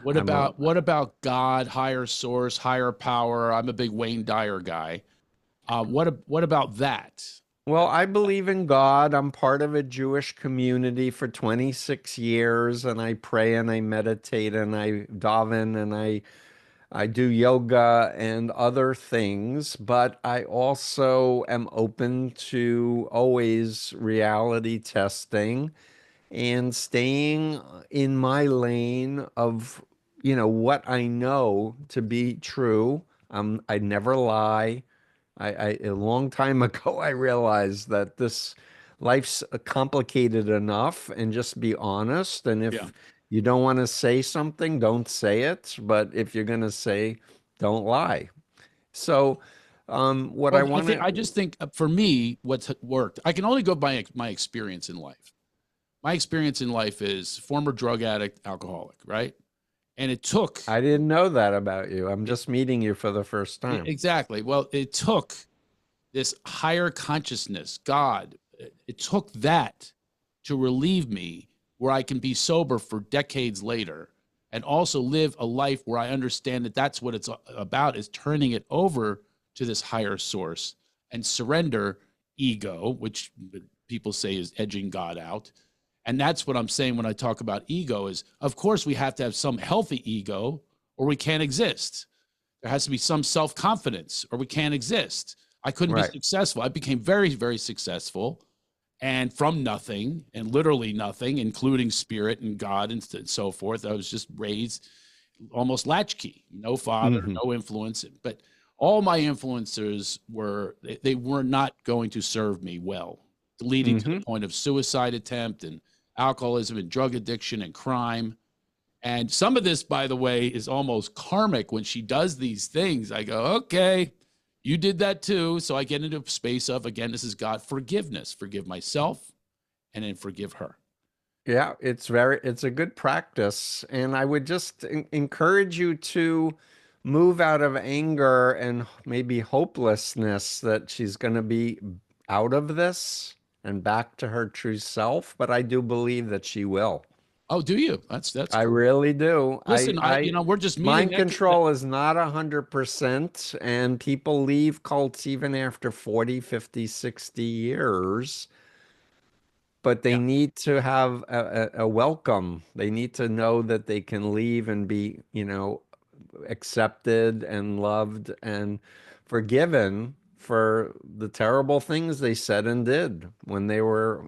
What I'm a, about what about God, higher source, higher power? I'm a big Wayne Dyer guy. What about that? well, I believe in God. I'm part of a Jewish community for 26 years, and I pray and I meditate and I daven and I do yoga and other things, but I also am open to always reality testing and staying in my lane of, what I know to be true. I never lie. A long time ago, I realized that this life's complicated enough, and just be honest. And Yeah. if you don't want to say something, don't say it. But if you're going to say, don't lie. So, what I Well, want I to, just think for me, what's worked, I can only go by my experience in life. My experience in life is former drug addict, alcoholic, right? And it took I didn't know that about you. I'm it, just meeting you for the first time. exactly. Well, it took this higher consciousness, God, it took that to relieve me where I can be sober for decades later and also live a life where I understand that that's what it's about, is turning it over to this higher source and surrender ego, which people say is edging God out. And that's what I'm saying when I talk about ego is, of course, we have to have some healthy ego or we can't exist. There has to be some self-confidence or we can't exist. I couldn't be Right. successful. I became very, very successful and from nothing and literally nothing, including spirit and God and so forth. I was just raised almost latchkey, no father, Hmm. no influence. But all my influencers they were not going to serve me well, leading to the Hmm. point of suicide attempt and alcoholism and drug addiction and crime. And some of this, by the way, is almost karmic when she does these things. I go, okay, you did that too. So I get into a space of, again, this is God forgiveness, forgive myself and then forgive her. Yeah, it's a good practice. And I would just encourage you to move out of anger and maybe hopelessness that she's going to be out of this and back to her true self. But I do believe that she will. Oh, do you? That's I cool. really do. Listen, we're just meeting Mind next. control is not 100%, and people leave cults even after 40, 50, 60 years, but they Yeah, need to have a welcome. They need to know that they can leave and be, accepted and loved and forgiven for the terrible things they said and did when they were,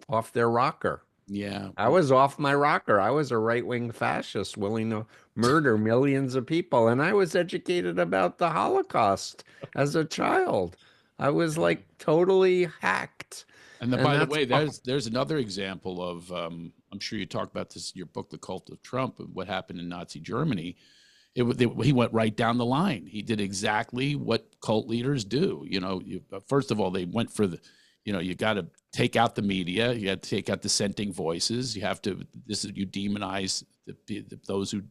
off their rocker. yeah. I was off my rocker. I was a right-wing fascist willing to murder millions of people. And I was educated about the Holocaust as a child. I was Yeah. like totally hacked. And And by the that's, way, there's another example of I'm sure you talk about this in your book, The Cult of Trump, of what happened in Nazi Germany. He went right down the line. He did exactly what cult leaders do. First of all, they went for you got to take out the media. You got to take out dissenting voices. You demonize those who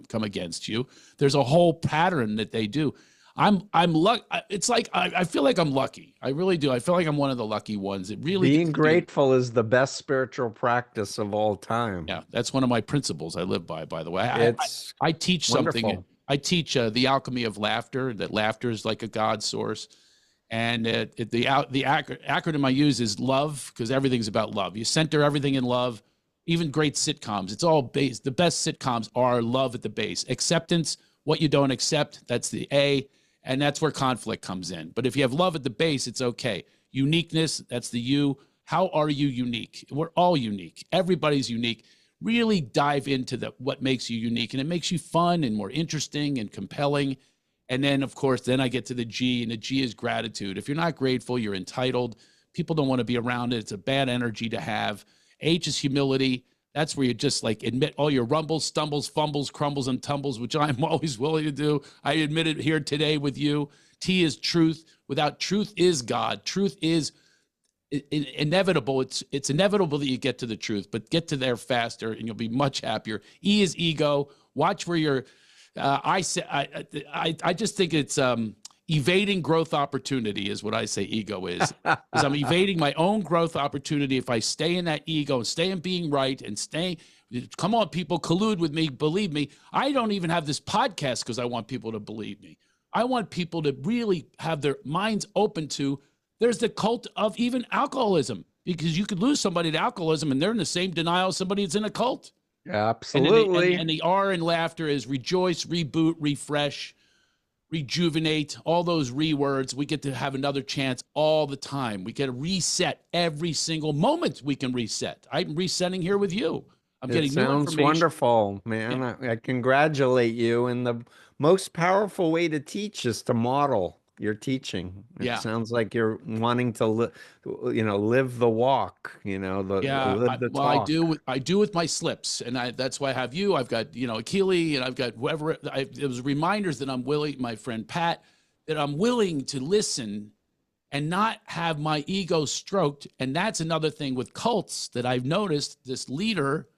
come against you. There's a whole pattern that they do. I'm lucky. It's like I feel like I'm lucky. I really do. I feel like I'm one of the lucky ones. It really being gets me. grateful is the best spiritual practice of all time. Yeah, that's one of my principles I live by the way. It's I teach something. wonderful. I teach the alchemy of laughter, that laughter is like a God source. And the acronym I use is love, because everything's about love. You center everything in love, even great sitcoms. It's all based. The best sitcoms are love at the base. Acceptance, what you don't accept, that's the A. And that's where conflict comes in. But if you have love at the base, it's okay. Uniqueness, that's the U. How are you unique? We're all unique. Everybody's unique. Really dive into what makes you unique, and it makes you fun and more interesting and compelling. And then, of course, then I get to the G, and the G is gratitude. If you're not grateful, you're entitled. People don't want to be around it. It's a bad energy to have. H is humility. That's where you just like admit all your rumbles, stumbles, fumbles, crumbles, and tumbles, which I'm always willing to do. I admit it here today with you. T is truth. Without truth is God. Truth is inevitable. It's inevitable that you get to the truth, but get to there faster and you'll be much happier. E is ego. Watch where you're. I just think it's evading growth opportunity is what I say ego is I'm evading my own growth opportunity if I stay in that ego and stay in being right and stay. Come on, people, collude with me. Believe me, I don't even have this podcast because I want people to believe me. I want people to really have their minds open to. There's the cult of even alcoholism, because you could lose somebody to alcoholism and they're in the same denial as somebody that's in a cult. And then Absolutely. and the R in laughter is rejoice, reboot, refresh, rejuvenate, all those words. We get to have another chance all the time. We get to reset every single moment. We can reset. I'm resetting here with you. I'm It getting new sounds information. wonderful, Yeah. man. I congratulate you. And the most powerful way to teach is to model your teaching. It Yeah. sounds like you're wanting to live the walk, Yeah, live the well, I talk. do. I do with my slips, and that's why I have you. I've got Akili, and I've got whoever. It was reminders that I'm willing. My friend Pat, that I'm willing to listen and not have my ego stroked. And that's another thing with cults that I've noticed. This leader,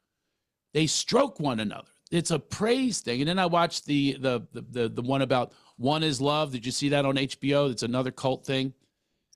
they stroke one another. It's a praise thing. And then I watched the one about one is love. Did you see that on HBO? It's another cult thing.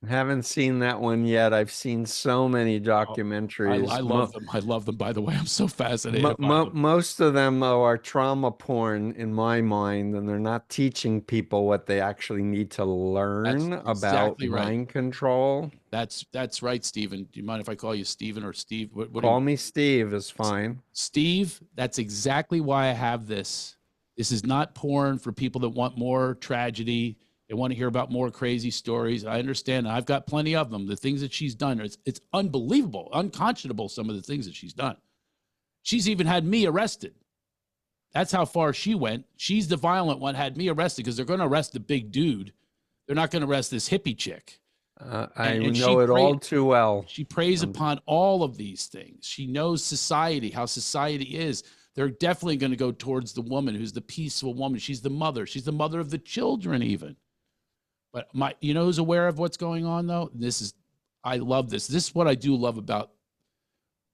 Haven't seen that one yet. I've seen so many Oh, I documentaries. love them. I love them. By the way, I'm so fascinated by them. Most of them, though, are trauma porn in my mind, and they're not teaching people what they actually need to That's learn about exactly right. mind control. That's right, Stephen. Do you mind if I call you Stephen or Steve? What do you, Call me Steve is fine. Steve? That's exactly why I have this. This is not porn for people that want more tragedy. They want to hear about more crazy stories. I understand. I've got plenty of them. The things that she's done, it's unbelievable, unconscionable. Some of the things that she's done. She's even had me arrested. That's how far she went. She's the violent one. Had me arrested because they're going to arrest the big dude. They're not going to arrest this hippie chick. I And she know it all prayed. too well. She preys Um, upon all of these things. She knows society, how society is. They're definitely going to go towards the woman who's the peaceful woman. She's the mother. She's the mother of the children, even. But who's aware of what's going on though? I love this. This is what I do love about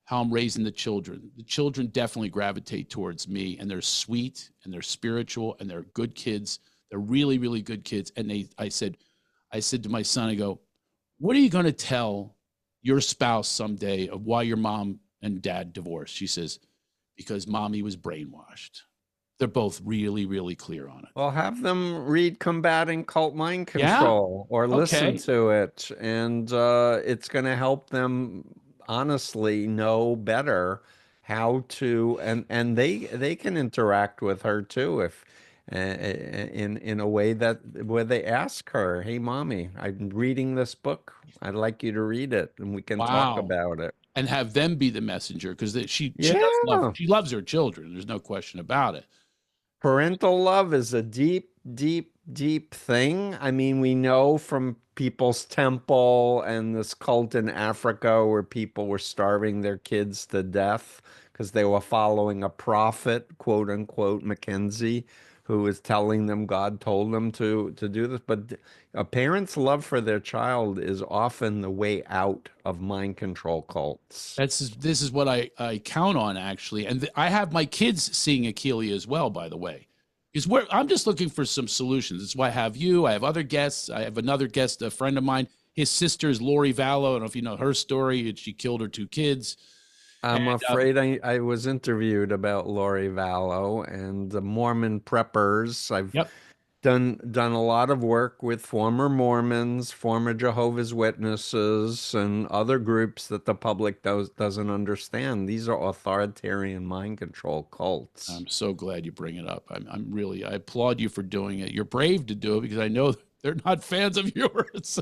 how I'm raising the children. The children definitely gravitate towards me, and they're sweet and they're spiritual and they're good kids. They're really, really good kids. And I said to my son, I go, what are you going to tell your spouse someday of why your mom and dad divorced? She says, because mommy was brainwashed. They're both really, really clear on it. well, have them read Combating Cult Mind Yeah. Control or listen Okay. to it, and it's going to help them honestly know better how to, and they can interact with her too if in a way that where they ask her, "Hey, mommy, I'm reading this book. I'd like you to read it, and we can talk Wow. about it." And have them be the messenger because Yeah. she loves her children. There's no question about it. Parental love is a deep, deep, deep thing. I mean, we know from People's Temple and this cult in Africa where people were starving their kids to death because they were following a prophet, quote unquote, Mackenzie, who was telling them God told them to do this. But a parent's love for their child is often the way out of mind control cults. This is what I count on actually, and I have my kids seeing Achille as well. By the way, because I'm just looking for some solutions. That's why I have you. I have other guests. I have another guest, a friend of mine. His sister is Lori Vallow. I don't know if you know her story. She killed her two kids. And I'm afraid I was interviewed about Lori Vallow and the Mormon preppers. I've yep. done a lot of work with former Mormons, former Jehovah's Witnesses, and other groups that the public doesn't understand. These are authoritarian mind control cults. I'm so glad you bring it up. I'm really, I applaud you for doing it. You're brave to do it because I know they're not fans of yours.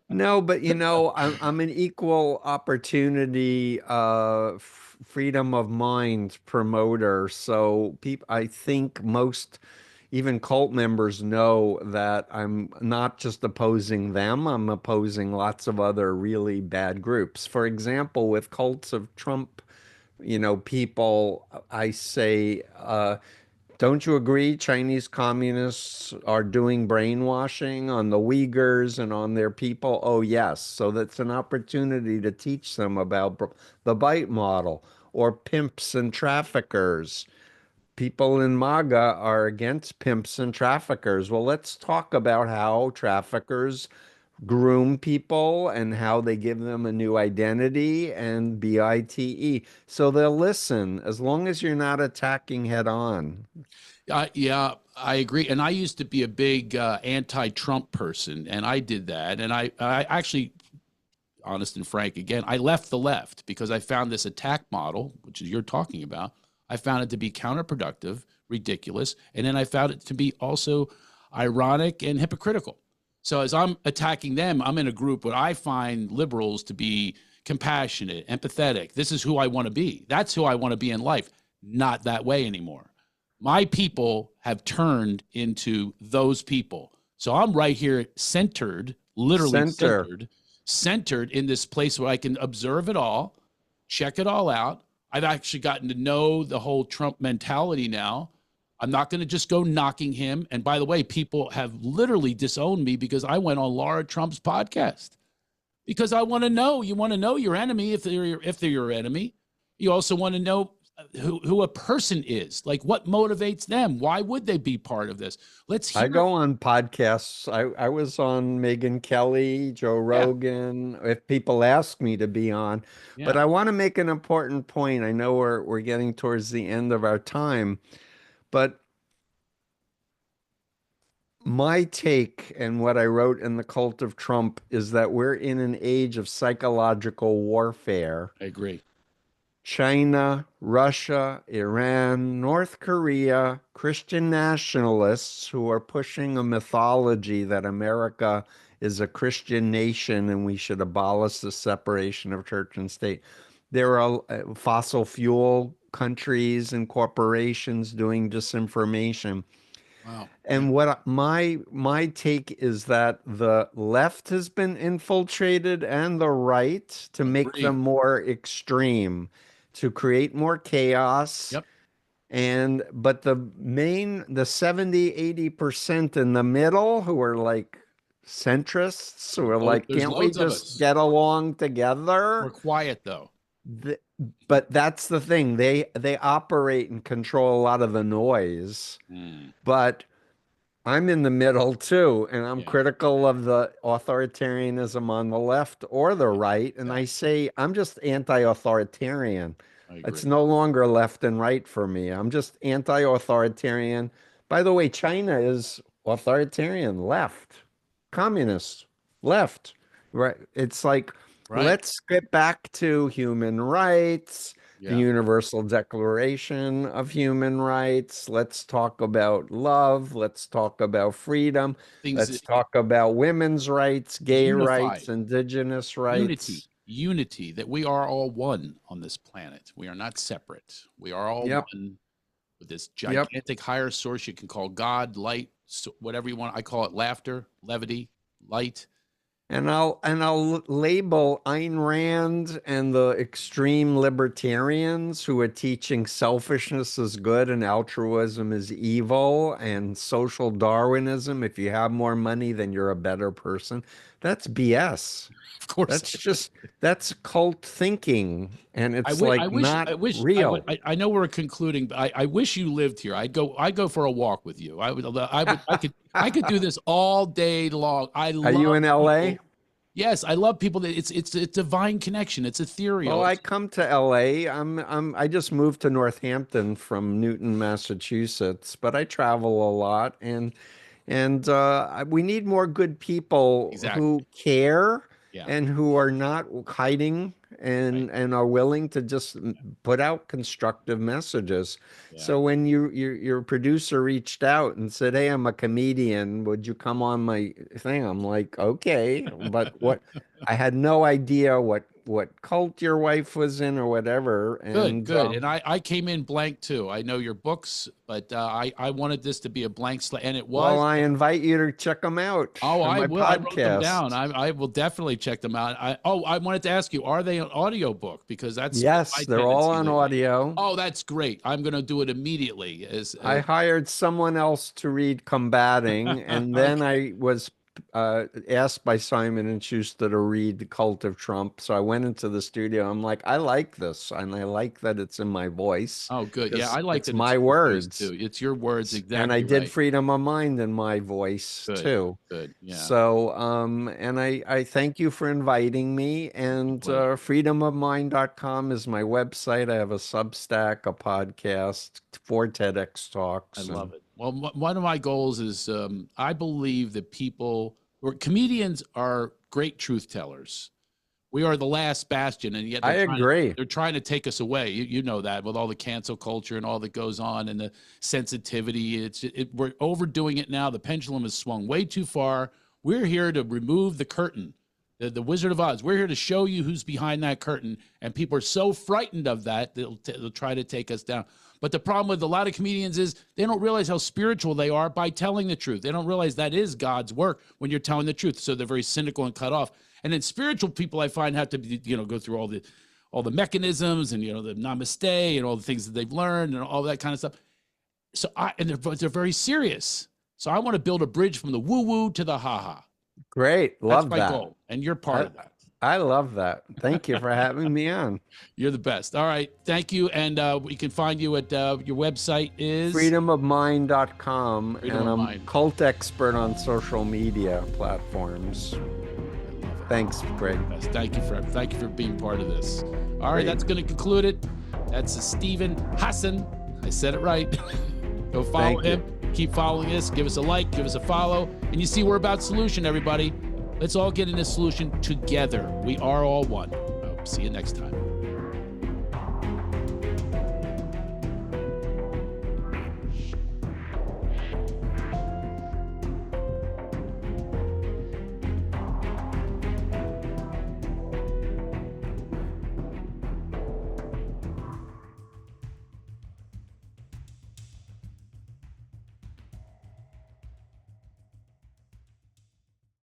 No, but I'm an equal opportunity, freedom of mind promoter. So I think most even cult members know that I'm not just opposing them, I'm opposing lots of other really bad groups. For example, with cults of Trump, people, I say, don't you agree Chinese communists are doing brainwashing on the Uyghurs and on their people? Oh, yes. So that's an opportunity to teach them about the bite model or pimps and traffickers. People in MAGA are against pimps and traffickers. Well, let's talk about how traffickers groom people and how they give them a new identity and BITE. So they'll listen as long as you're not attacking head on. Yeah, I agree. And I used to be a big anti-Trump person, and I did that. And I actually honest and frank again, I left the left because I found this attack model, which is you're talking about. I found it to be counterproductive, ridiculous, and then I found it to be also ironic and hypocritical. So as I'm attacking them, I'm in a group where I find liberals to be compassionate, empathetic. This is who I want to be. That's who I want to be in life. Not that way anymore. My people have turned into those people. So I'm right here centered, literally centered in this place where I can observe it all, check it all out. I've actually gotten to know the whole Trump mentality now. I'm not going to just go knocking him. And by the way, people have literally disowned me because I went on Laura Trump's podcast because I want to know. You want to know your enemy if they're your enemy. You also want to know who a person is, like what motivates them. Why would they be part of this? Let's hear. I go on podcasts. I was on Megyn Kelly, Joe Rogan, if people ask me to be on. But I want to make an important point. I know we're getting towards the end of our time, but my take and what I wrote in The Cult of Trump is that we're in an age of psychological warfare. I agree. China, Russia, Iran, North Korea, Christian nationalists who are pushing a mythology that America is a Christian nation and we should abolish the separation of church and state. There are fossil fuel countries and corporations doing disinformation. Wow. And what my take is that the left has been infiltrated and the right to make them more extreme, to create more chaos. Yep. But the 70-80% in the middle who are like centrists who are like, can't we just get along together? We're quiet though. But that's the thing. They operate and control a lot of the noise. But I'm in the middle too, and I'm critical of the authoritarianism on the left or the right. And I say I'm just anti-authoritarian. It's no longer left and right for me. I'm just anti-authoritarian. By the way, China is authoritarian left, communist left. Right? It's like, let's get back to human rights, the Universal Declaration of Human Rights. Let's talk about love. Let's talk about freedom. Let's talk about women's rights, gay rights, indigenous rights. Unity, that we are all one on this planet. We are not separate. We are all one with this gigantic higher source you can call God, light, whatever you want. I call it laughter, levity, light. And I'll label Ayn Rand and the extreme libertarians who are teaching selfishness is good and altruism is evil and social Darwinism. If you have more money, then you're a better person. That's BS. Of course. That's cult thinking. And it's not real. I know we're concluding, but I wish you lived here. I'd go for a walk with you. I could do this all day long. Are you in LA? Yes, I love people that it's a divine connection. It's ethereal. Well, I come to LA. I just moved to Northampton from Newton, Massachusetts, but I travel a lot and we need more good people who care and who are not hiding and are willing to just put out constructive messages. So when your producer reached out and said, "Hey, I'm a comedian. Would you come on my thing?" I'm like, "Okay," but what? I had no idea what cult your wife was in or whatever. And good. And I came in blank too. I know your books, but I wanted this to be a blank slate, and it was. Well, I invite you to check them out. Oh, I will. I wrote them down. I will definitely check them out. I wanted to ask you, are they an audio book? Because that's they're all on audio. Oh, that's great. I'm going to do it immediately. I hired someone else to read Combating, and then I was asked by Simon and Schuster to read The Cult of Trump. So I went into the studio. I'm like, I like this, and I like that it's in my voice. Oh, good. Yeah, I like it's my words too. It's your words exactly. And I did Freedom of Mind in my voice too. Good. Yeah. So, and I thank you for inviting me. And freedomofmind.com is my website. I have a Substack, a podcast, 4 TEDx talks. I love it. Well, one of my goals is I believe that comedians are great truth tellers, We are the last bastion, and yet I agree. they're trying to take us away. You know that, with all the cancel culture and all that goes on, and the sensitivity. We're overdoing it now. The pendulum has swung way too far. We're here to remove the curtain, the Wizard of Oz. We're here to show you who's behind that curtain, and people are so frightened of that they'll try to take us down. But the problem with a lot of comedians is they don't realize how spiritual they are by telling the truth. They don't realize that is God's work when you're telling the truth. So they're very cynical and cut off. And then spiritual people, I find, have to go through all the mechanisms and the namaste and all the things that they've learned and all that kind of stuff. So they're very serious. So I want to build a bridge from the woo woo to the ha ha. Great, love that. That's my goal, and you're part of that. I love that. Thank you for having me on. You're the best. All right. Thank you. And we can find you at your website is freedomofmind.com. And I'm cult expert on social media platforms. Thanks, Greg. Thank you for being part of this. All right. That's going to conclude it. That's Stephen Hassan. I said it right. Go follow him. Keep following us. Give us a like. Give us a follow. And you see, we're about solution, everybody. Let's all get in this solution together. We are all one. See you next time.